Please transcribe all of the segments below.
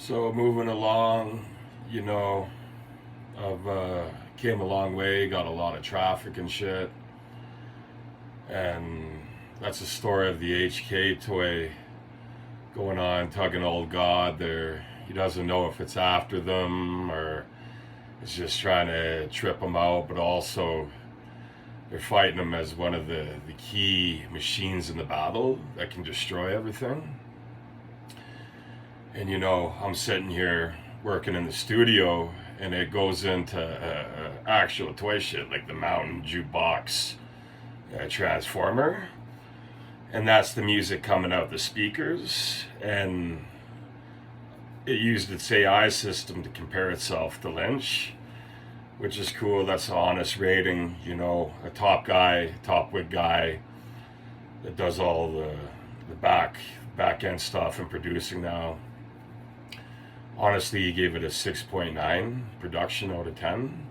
So moving along, you know, I've came a long way, got a lot of traffic and shit, and that's the story of the HK toy going on, tugging old God there. He doesn't know if it's after them or it's just trying to trip him out, but also they're fighting him as one of the key machines in the battle that can destroy everything. And you know, I'm sitting here working in the studio, and it goes into actual toy shit like the Mountain Jukebox Transformer, and that's the music coming out the speakers. And it used its AI system to compare itself to Lynch, which is cool. That's an honest rating, you know, a top guy, top wig guy that does all the back end stuff and producing now. Honestly, he gave it a 6.9 production out of 10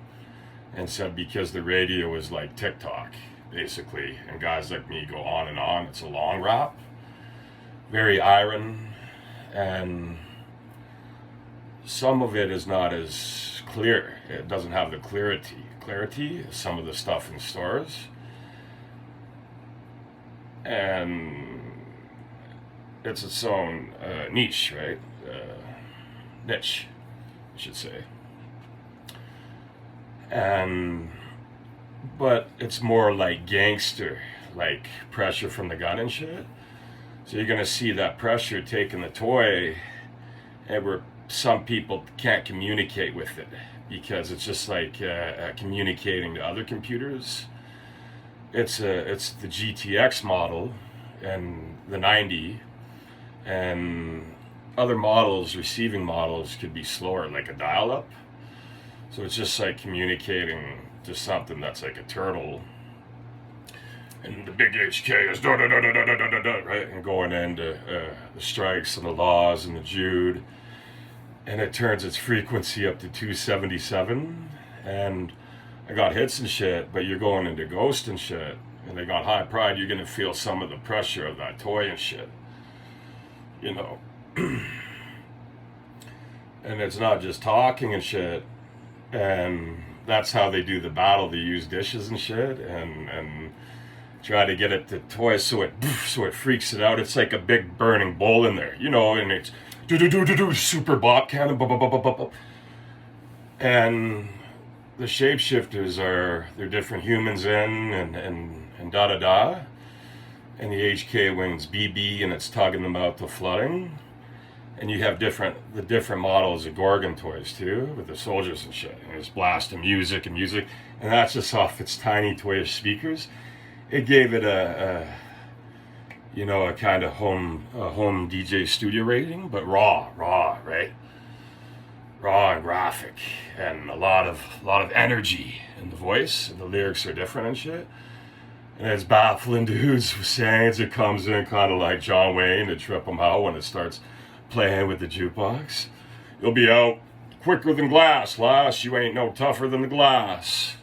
and said because the radio is like TikTok, basically, and guys like me go on and on. It's a long rap, very iron, and some of it is not as clear. It doesn't have the clarity as some of the stuff in stores. And it's its own niche, right? Niche, I should say. But it's more like gangster, like pressure from the gun and shit. So you're gonna see that pressure taking the toy, and where some people can't communicate with it because it's just like communicating to other computers. It's the GTX model and the 90, and other models, receiving models, could be slower, like a dial-up. So it's just like communicating to something that's like a turtle. And the big HK is da da da da da da da da, right? And going into the strikes and the laws and the Jude. And it turns its frequency up to 277. And I got hits and shit, but you're going into ghost and shit. And they got high pride, you're gonna feel some of the pressure of that toy and shit. You know. And it's not just talking and shit, and that's how they do the battle. They use dishes and shit, and try to get it to toy so it freaks it out. It's like a big burning bowl in there, you know, and it's do super bop cannon, and the shapeshifters they're different humans in and da da da, and the HK wings BB, and it's tugging them out to flooding. And you have the different models of Gorgon toys too, with the soldiers and shit. And it's blasting music, and that's just off its tiny toyish speakers. It gave it a kind of home DJ studio rating, but raw, right? Raw and graphic, and a lot of energy in the voice, and the lyrics are different and shit. And it's baffling dudes saying it comes in kind of like John Wayne to trip them out when it starts playing with the jukebox. You'll be out quicker than glass, lass. You ain't no tougher than the glass.